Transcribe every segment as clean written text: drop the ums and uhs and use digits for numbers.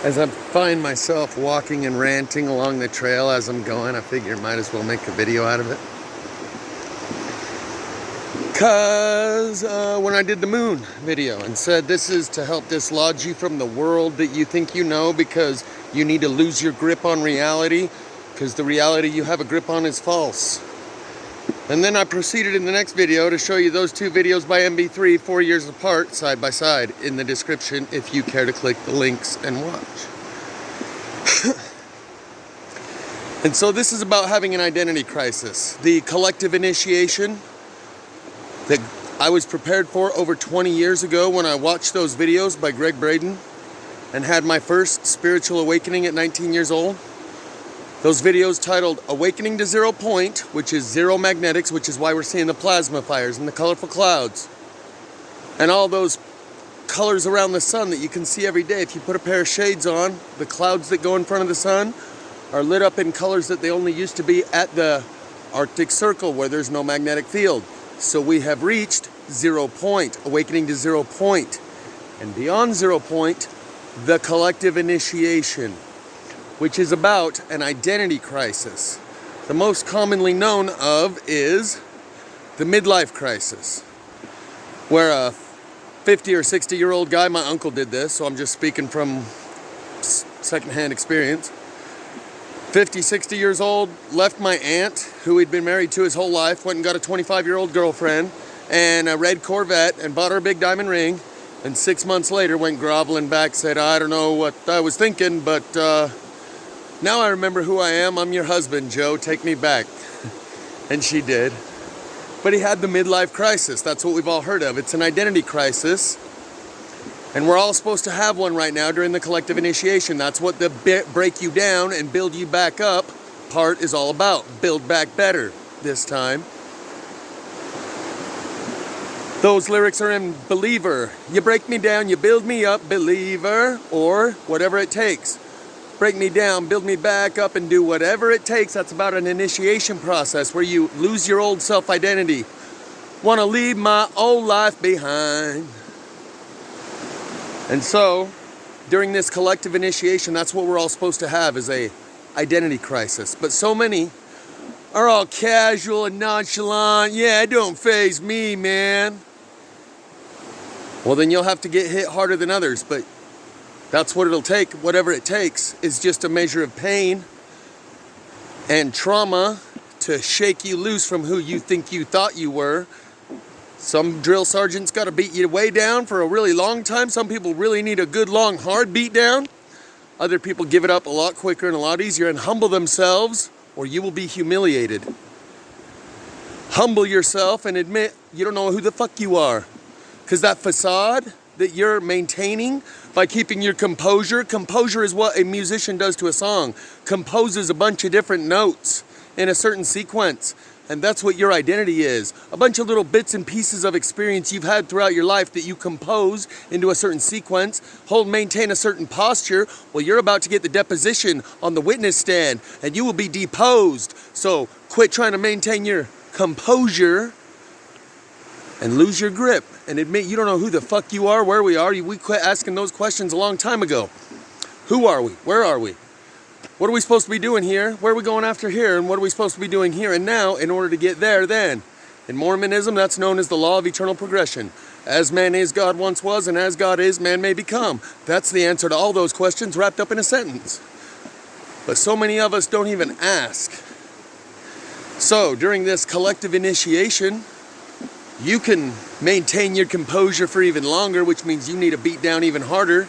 As I find myself walking and ranting along the trail as I'm going, I figure I might as well make a video out of it. Because when I did the moon video and said this is to help dislodge you from the world that you think you know because you need to lose your grip on reality because the reality you have a grip on is false. And then I proceeded in the next video to show you those two videos by MB3 4 years apart, side by side, in the description if you care to click the links and watch. And so this is about having an identity crisis. The collective initiation that I was prepared for over 20 years ago when I watched those videos by Greg Braden and had my first spiritual awakening at 19 years old. Those videos titled Awakening to Zero Point, which is zero magnetics, which is why we're seeing the plasma fires and the colorful clouds. And all those colors around the sun that you can see every day. If you put a pair of shades on, the clouds that go in front of the sun are lit up in colors that they only used to be at the Arctic Circle where there's no magnetic field. So we have reached 0 point, awakening to 0 point. And beyond 0 point, the collective initiation, which is about an identity crisis. The most commonly known of is the midlife crisis, where a 50 or 60-year-old guy, my uncle did this, so I'm just speaking from secondhand experience. 50, 60 years old, left my aunt, who he'd been married to his whole life, went and got a 25-year-old girlfriend and a red Corvette and bought her a big diamond ring, and 6 months later went groveling back, said, I don't know what I was thinking, but now I remember who I am. I'm your husband, Joe. Take me back. And she did. But he had the midlife crisis. That's what we've all heard of. It's an identity crisis. And we're all supposed to have one right now during the collective initiation. That's what the break you down and build you back up part is all about. Build back better this time. Those lyrics are in Believer. You break me down, you build me up, believer, or whatever it takes. Break me down, build me back up, and do whatever it takes. That's about an initiation process where you lose your old self-identity. Want to leave my old life behind. And so, during this collective initiation, that's what we're all supposed to have, is a identity crisis. But so many are all casual and nonchalant. Yeah, it don't faze me, man. Well, then you'll have to get hit harder than others, but that's what it'll take. Whatever it takes is just a measure of pain and trauma to shake you loose from who you think you thought you were. Some drill sergeants got to beat you way down for a really long time. Some people really need a good, long, hard beat down. Other people give it up a lot quicker and a lot easier and humble themselves, or you will be humiliated. Humble yourself and admit you don't know who the fuck you are. Because that facade that you're maintaining by keeping your composure is what a musician does to a song. Composes a bunch of different notes in a certain sequence. And that's what your identity is. A bunch of little bits and pieces of experience you've had throughout your life that you compose into a certain sequence, maintain a certain posture. Well, you're about to get the deposition on the witness stand and you will be deposed. So quit trying to maintain your composure and lose your grip and admit you don't know who the fuck you are, where we are. We quit asking those questions a long time ago. Who are we? Where are we? What are we supposed to be doing here? Where are we going after here? And what are we supposed to be doing here and now in order to get there then? In Mormonism, that's known as the law of eternal progression. As man is, God once was, and as God is, man may become. That's the answer to all those questions wrapped up in a sentence. But so many of us don't even ask. So during this collective initiation, you can maintain your composure for even longer, which means you need to beat down even harder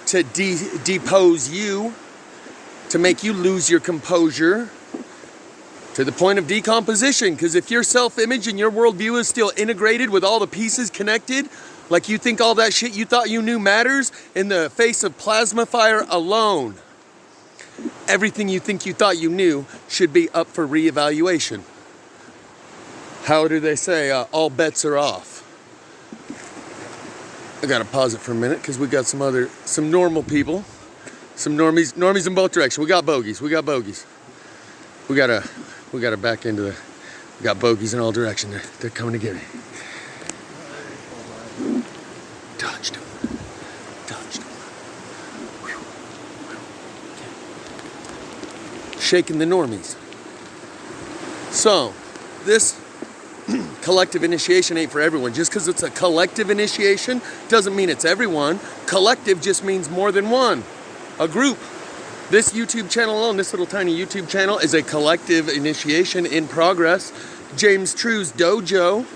to depose you, to make you lose your composure to the point of decomposition. Because if your self-image and your worldview is still integrated with all the pieces connected, like you think all that shit you thought you knew matters in the face of plasma fire alone, everything you think you thought you knew should be up for reevaluation. How do they say all bets are off? I gotta pause it for a minute because we got some normal people, some normies in both directions. We got bogeys. We gotta back into we got bogeys in all directions. They're coming to get me. Touched him. shaking the normies. So, this collective initiation ain't for everyone. Just because it's a collective initiation doesn't mean it's everyone. Collective just means more than one. A group. This YouTube channel alone, this little tiny YouTube channel, is a collective initiation in progress. James True's dojo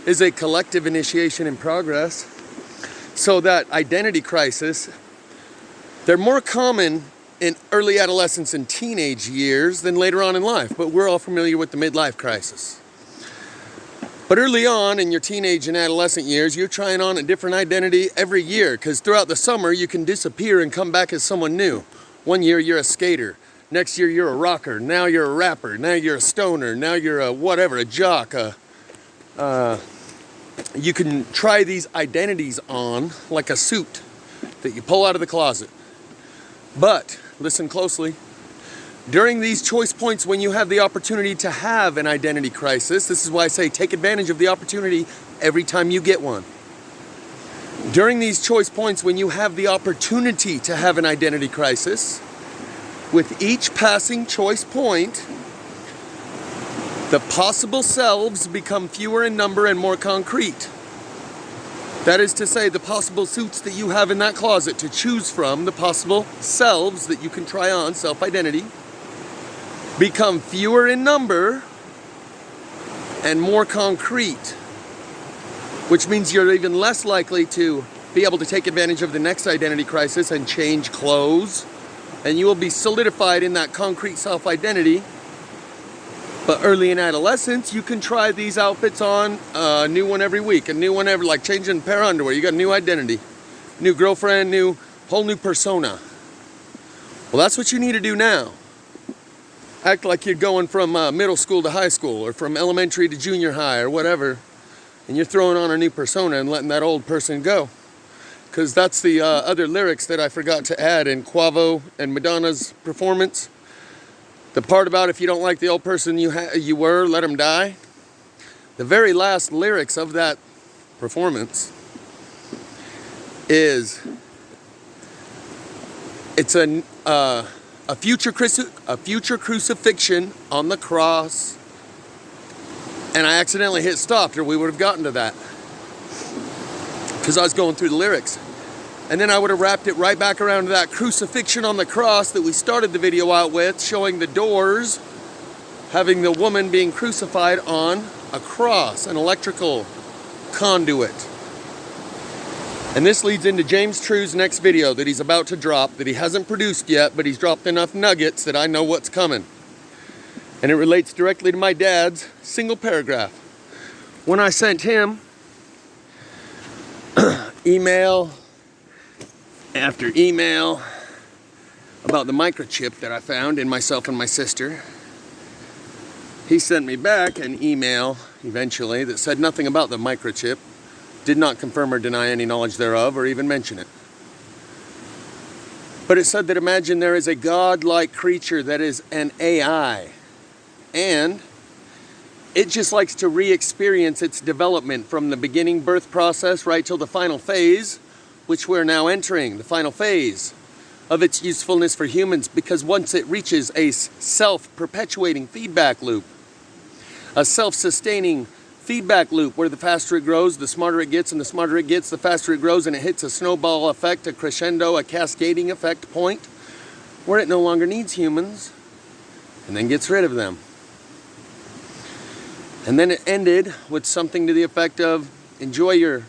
is a collective initiation in progress. So that identity crisis, they're more common in early adolescence and teenage years than later on in life, but we're all familiar with the midlife crisis. But early on in your teenage and adolescent years, you're trying on a different identity every year, because throughout the summer you can disappear and come back as someone new. One year you're a skater, next year you're a rocker, now you're a rapper, now you're a stoner, now you're a whatever, a jock. You can try these identities on like a suit that you pull out of the closet. But listen closely. During these choice points when you have the opportunity to have an identity crisis, this is why I say take advantage of the opportunity every time you get one. During these choice points when you have the opportunity to have an identity crisis, with each passing choice point, the possible selves become fewer in number and more concrete. That is to say, the possible suits that you have in that closet to choose from, the possible selves that you can try on, self-identity, become fewer in number and more concrete, which means you're even less likely to be able to take advantage of the next identity crisis and change clothes, and you will be solidified in that concrete self-identity. But early in adolescence, you can try these outfits on, a new one every week, a new one every, like changing a pair of underwear. You got a new identity, new girlfriend, whole new persona. Well, that's what you need to do now. Act like you're going from middle school to high school, or from elementary to junior high, or whatever, and you're throwing on a new persona and letting that old person go. Because that's the other lyrics that I forgot to add in Quavo and Madonna's performance. The part about if you don't like the old person you were, let him die. The very last lyrics of that performance is, it's a future crucifixion on the cross, and I accidentally hit stop, or we would have gotten to that because I was going through the lyrics. And then I would have wrapped it right back around to that crucifixion on the cross that we started the video out with, showing the doors, having the woman being crucified on a cross, an electrical conduit. And this leads into James True's next video that he's about to drop, that he hasn't produced yet, but he's dropped enough nuggets that I know what's coming. And it relates directly to my dad's single paragraph. When I sent him email after email about the microchip that I found in myself and my sister, he sent me back an email eventually that said nothing about the microchip, did not confirm or deny any knowledge thereof, or even mention it. But it said that imagine there is a God-like creature that is an AI, and it just likes to re-experience its development from the beginning birth process right till the final phase, which we're now entering, the final phase of its usefulness for humans, because once it reaches a self-perpetuating feedback loop, a self-sustaining feedback loop where the faster it grows, the smarter it gets, and the smarter it gets, the faster it grows, and it hits a snowball effect, a crescendo, a cascading effect point, where it no longer needs humans, and then gets rid of them. And then it ended with something to the effect of, enjoy your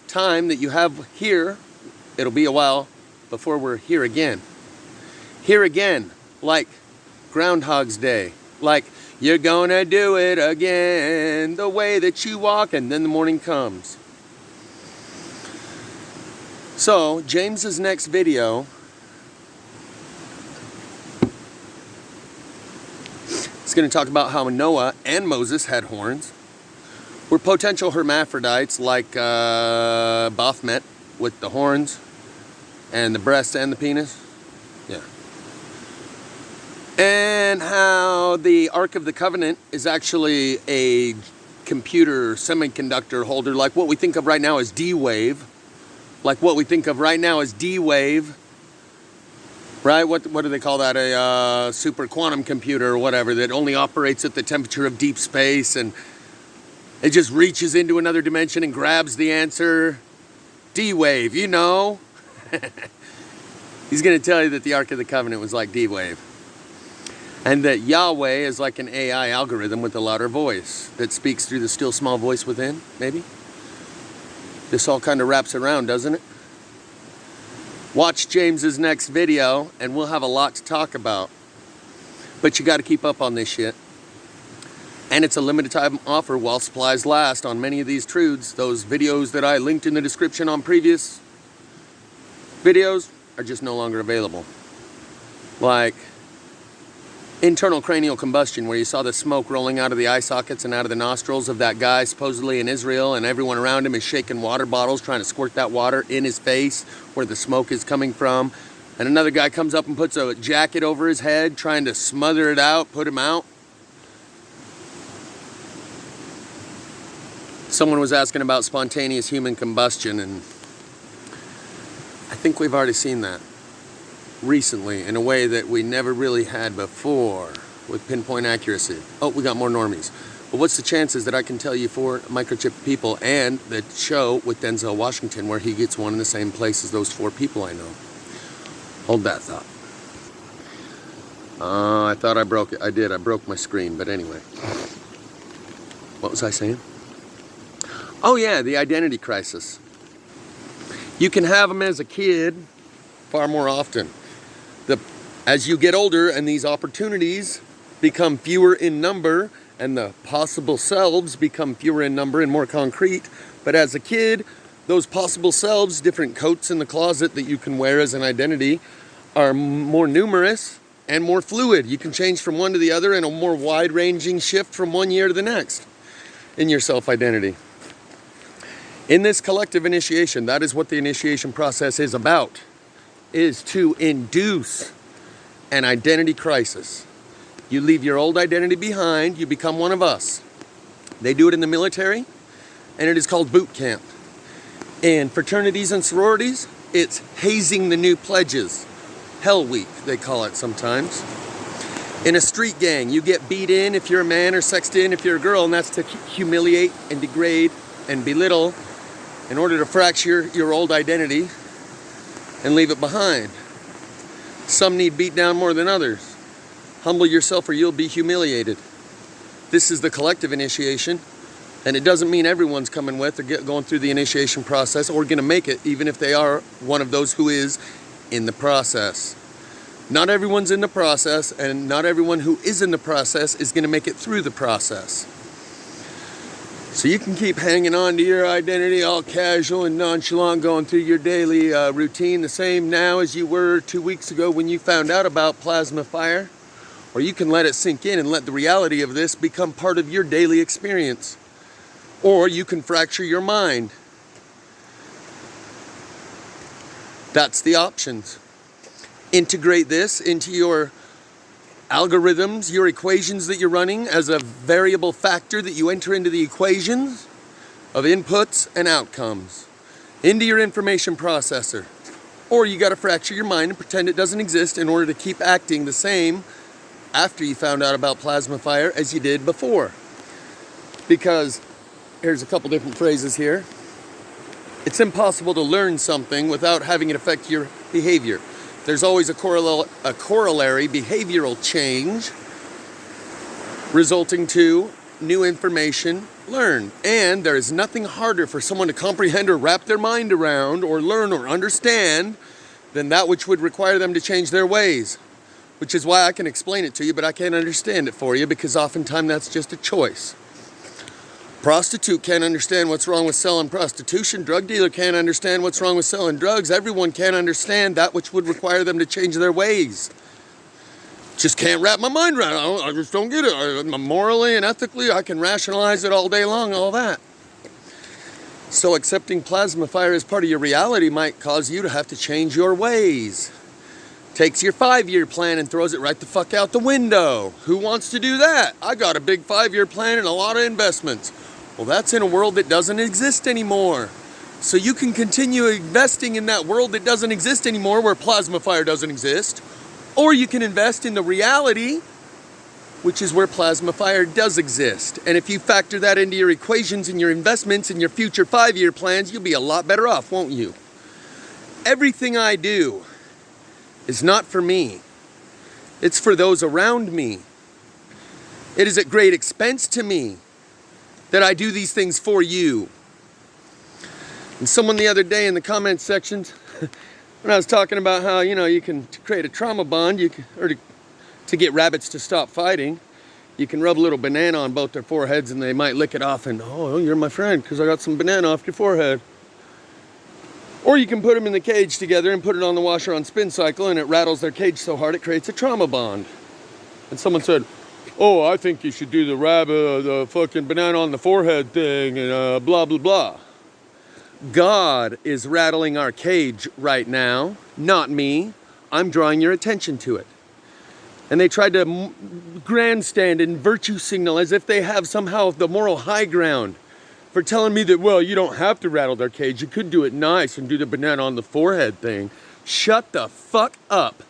time that you have here. It'll be a while before we're here again. Here again, like Groundhog's Day. Like, you're gonna do it again, the way that you walk, and then the morning comes. So, James's next video is going to talk about how Noah and Moses had horns. We're potential hermaphrodites like Baphomet with the horns and the breast and the penis. Yeah. And how the Ark of the Covenant is actually a computer semiconductor holder, like what we think of right now as D-Wave. Like what we think of right now as D-Wave Right? What do they call that? A super quantum computer or whatever that only operates at the temperature of deep space, and it just reaches into another dimension and grabs the answer. D-Wave, you know. He's going to tell you that the Ark of the Covenant was like D-Wave. And that Yahweh is like an AI algorithm with a louder voice that speaks through the still small voice within, maybe. This all kind of wraps around, doesn't it? Watch James's next video and we'll have a lot to talk about. But you got to keep up on this shit. And it's a limited time offer while supplies last on many of these truths. Those videos that I linked in the description on previous videos are just no longer available. Like internal cranial combustion, where you saw the smoke rolling out of the eye sockets and out of the nostrils of that guy supposedly in Israel, and everyone around him is shaking water bottles trying to squirt that water in his face where the smoke is coming from. And another guy comes up and puts a jacket over his head trying to smother it out, put him out. Someone was asking about spontaneous human combustion, and I think we've already seen that recently in a way that we never really had before with pinpoint accuracy. Oh, we got more normies. But what's the chances that I can tell you 4 microchip people and the show with Denzel Washington where he gets one in the same place as those 4 people I know? Hold that thought. I thought I broke it. I did. I broke my screen. But anyway. What was I saying? Oh yeah, the identity crisis. You can have them as a kid far more often. As you get older and these opportunities become fewer in number and the possible selves become fewer in number and more concrete, but as a kid, those possible selves, different coats in the closet that you can wear as an identity, are more numerous and more fluid. You can change from one to the other in a more wide-ranging shift from one year to the next in your self-identity. In this collective initiation, that is what the initiation process is about, is to induce an identity crisis. You leave your old identity behind, you become one of us. They do it in the military, and it is called boot camp. In fraternities and sororities, it's hazing the new pledges. Hell Week, they call it sometimes. In a street gang, you get beat in if you're a man or sexed in if you're a girl, and that's to humiliate and degrade and belittle in order to fracture your old identity and leave it behind. Some need beat down more than others. Humble yourself or you'll be humiliated. This is the collective initiation, and it doesn't mean everyone's coming with or going through the initiation process or going to make it, even if they are one of those who is in the process. Not everyone's in the process, and not everyone who is in the process is going to make it through the process. So you can keep hanging on to your identity all casual and nonchalant, going through your daily routine the same now as you were 2 weeks ago when you found out about plasma fire. Or you can let it sink in and let the reality of this become part of your daily experience. Or you can fracture your mind. That's the options. Integrate this into your algorithms, your equations that you're running as a variable factor that you enter into the equations of inputs and outcomes into your information processor. Or you got to fracture your mind and pretend it doesn't exist in order to keep acting the same after you found out about plasma fire as you did before. Because here's a couple different phrases here. It's impossible to learn something without having it affect your behavior. There's always a corollary behavioral change resulting to new information learned. And there is nothing harder for someone to comprehend or wrap their mind around or learn or understand than that which would require them to change their ways. Which is why I can explain it to you, but I can't understand it for you, because oftentimes that's just a choice. Prostitute can't understand what's wrong with selling prostitution. Drug dealer can't understand what's wrong with selling drugs. Everyone can't understand that which would require them to change their ways. Just can't wrap my mind around it. I just don't get it. Morally and ethically, I can rationalize it all day long, all that. So accepting plasma fire as part of your reality might cause you to have to change your ways. Takes your 5-year plan and throws it right the fuck out the window. Who wants to do that? I got a big 5-year plan and a lot of investments. Well, that's in a world that doesn't exist anymore. So you can continue investing in that world that doesn't exist anymore, where plasma fire doesn't exist. Or you can invest in the reality, which is where plasma fire does exist. And if you factor that into your equations and your investments and your future 5-year plans, you'll be a lot better off, won't you? Everything I do is not for me. It's for those around me. It is at great expense to me that I do these things for you. And someone the other day in the comment sections, when I was talking about how, you can create a trauma bond, to get rabbits to stop fighting, you can rub a little banana on both their foreheads and they might lick it off and, oh, you're my friend because I got some banana off your forehead. Or you can put them in the cage together and put it on the washer on spin cycle and it rattles their cage so hard it creates a trauma bond. And someone said, oh, I think you should do the fucking banana on the forehead thing and blah, blah, blah. God is rattling our cage right now, not me. I'm drawing your attention to it. And they tried to grandstand and virtue signal as if they have somehow the moral high ground for telling me that, well, you don't have to rattle their cage. You could do it nice and do the banana on the forehead thing. Shut the fuck up.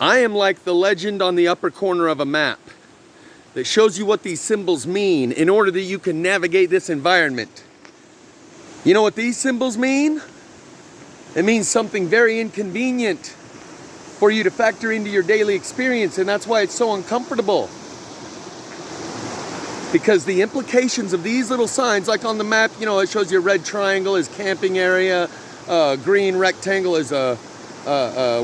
I am like the legend on the upper corner of a map that shows you what these symbols mean in order that you can navigate this environment. You know what these symbols mean? It means something very inconvenient for you to factor into your daily experience, and that's why it's so uncomfortable. Because the implications of these little signs, like on the map, it shows you a red triangle is camping area, green rectangle is a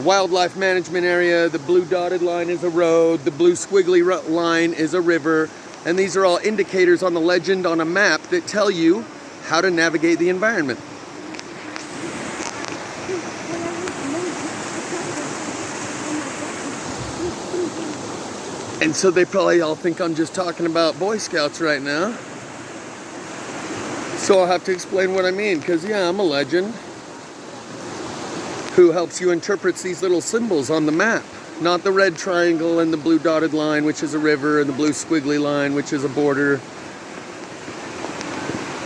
wildlife management area, the blue dotted line is a road, the blue squiggly line is a river, and these are all indicators on the legend on a map that tell you how to navigate the environment. And so they probably all think I'm just talking about Boy Scouts right now. So I'll have to explain what I mean, because I'm a legend who helps you interpret these little symbols on the map. Not the red triangle and the blue dotted line, which is a river, and the blue squiggly line, which is a border.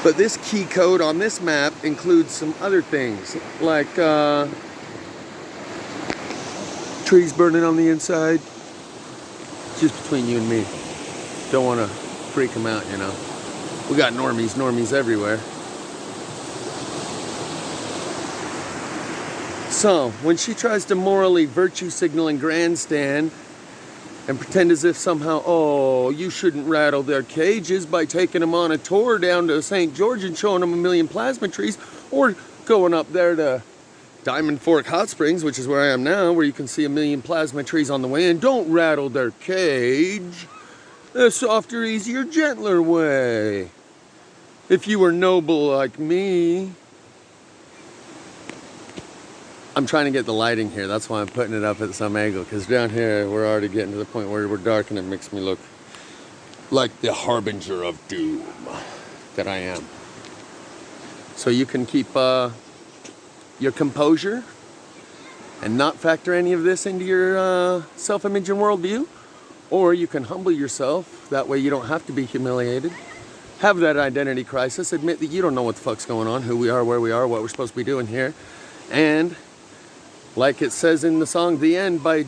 But this key code on this map includes some other things, like trees burning on the inside. Just between you and me. Don't want to freak them out, We got normies everywhere. So, when she tries to morally virtue signal and grandstand and pretend as if somehow, oh, you shouldn't rattle their cages by taking them on a tour down to St. George and showing them a million plasma trees, or going up there to Diamond Fork Hot Springs, which is where I am now, where you can see a million plasma trees on the way in. Don't rattle their cage. A softer, easier, gentler way. If you were noble like me. I'm trying to get the lighting here. That's why I'm putting it up at some angle, because down here we're already getting to the point where we're dark and it makes me look like the harbinger of doom that I am. So you can keep your composure and not factor any of this into your self-image and worldview, or you can humble yourself. That way you don't have to be humiliated. Have that identity crisis. Admit that you don't know what the fuck's going on, who we are, where we are, what we're supposed to be doing here. And like it says in the song The End by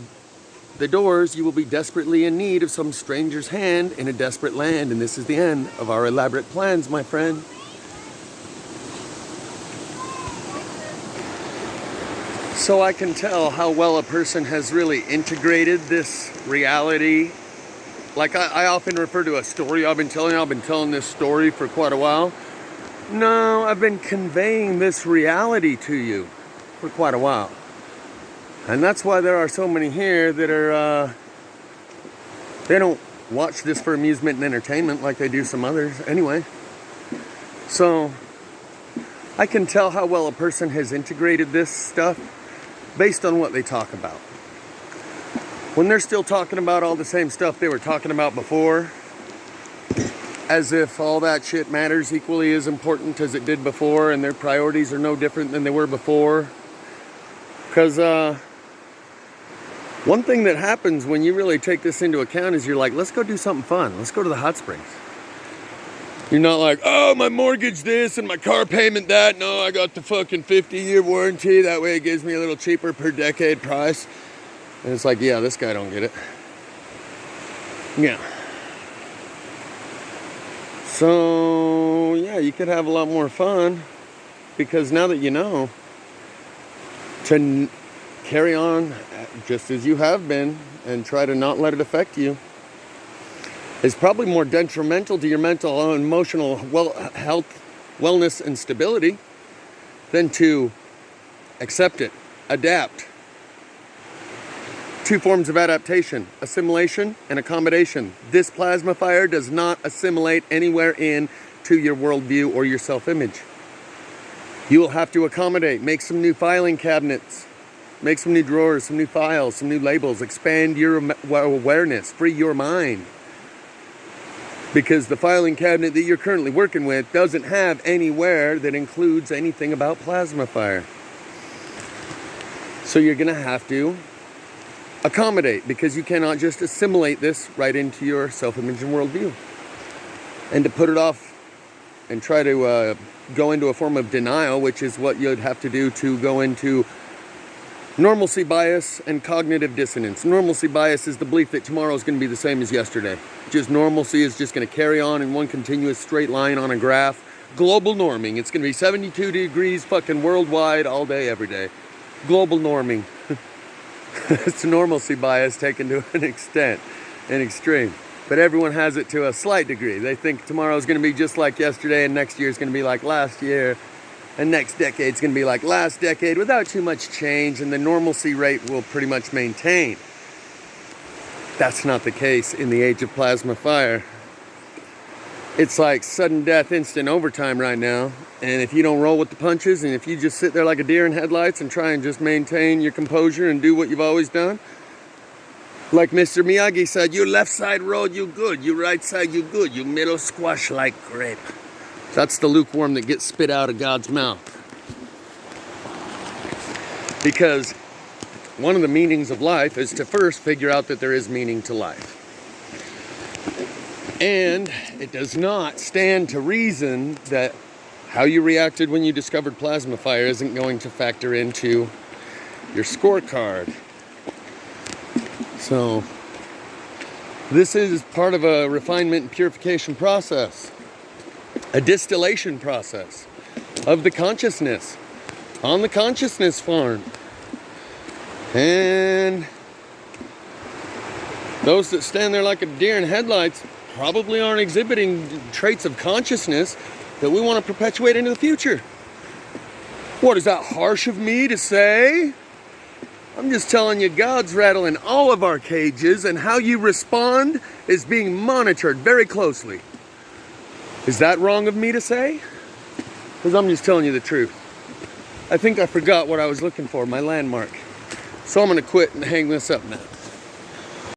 The Doors, you will be desperately in need of some stranger's hand in a desperate land. And this is the end of our elaborate plans, my friend. So I can tell how well a person has really integrated this reality. Like I often refer to a story I've been telling this story for quite a while. No, I've been conveying this reality to you for quite a while. And that's why there are so many here that are, they don't watch this for amusement and entertainment like they do some others anyway. So I can tell how well a person has integrated this stuff based on what they talk about. When they're still talking about all the same stuff they were talking about before, as if all that shit matters equally as important as it did before, and their priorities are no different than they were before. Because one thing that happens when you really take this into account is you're like, let's go do something fun. Let's go to the hot springs. You're not like, oh, my mortgage this and my car payment that. No, I got the fucking 50-year warranty. That way it gives me a little cheaper per decade price. And it's like, yeah, this guy don't get it. Yeah. So, yeah, you could have a lot more fun because now that you know to carry on just as you have been and try to not let it affect you is probably more detrimental to your mental and emotional health, wellness, and stability than to accept it, adapt. Two forms of adaptation, assimilation and accommodation. This plasma fire does not assimilate anywhere in to your worldview or your self-image. You will have to accommodate, make some new filing cabinets, make some new drawers, some new files, some new labels, expand your awareness, free your mind. Because the filing cabinet that you're currently working with doesn't have anywhere that includes anything about plasma fire. So you're gonna have to accommodate because you cannot just assimilate this right into your self-image and worldview. And to put it off and try to go into a form of denial, which is what you'd have to do to go into normalcy bias and cognitive dissonance. Normalcy bias is the belief that tomorrow is going to be the same as yesterday. Just normalcy is just going to carry on in one continuous straight line on a graph. Global norming. It's going to be 72 degrees fucking worldwide all day, every day. Global norming. It's normalcy bias taken to an extent, an extreme. But everyone has it to a slight degree. They think tomorrow is going to be just like yesterday and next year is going to be like last year. And next decade's going to be like last decade without too much change, and the normalcy rate will pretty much maintain. That's not the case in the age of plasma fire. It's like sudden death, instant overtime right now. And if you don't roll with the punches, and if you just sit there like a deer in headlights and try and just maintain your composure and do what you've always done, like Mr. Miyagi said, you left side road, you good. You right side, you good. You middle squash like grape. That's the lukewarm that gets spit out of God's mouth. Because one of the meanings of life is to first figure out that there is meaning to life. And it does not stand to reason that how you reacted when you discovered plasma fire isn't going to factor into your scorecard. So, this is part of a refinement and purification process. A distillation process of the consciousness on the consciousness farm. And those that stand there like a deer in headlights probably aren't exhibiting traits of consciousness that we want to perpetuate into the future. What, is that harsh of me to say? I'm just telling you, God's rattling all of our cages, and how you respond is being monitored very closely. Is that wrong of me to say? Because I'm just telling you the truth. I think I forgot what I was looking for, my landmark. So I'm going to quit and hang this up now.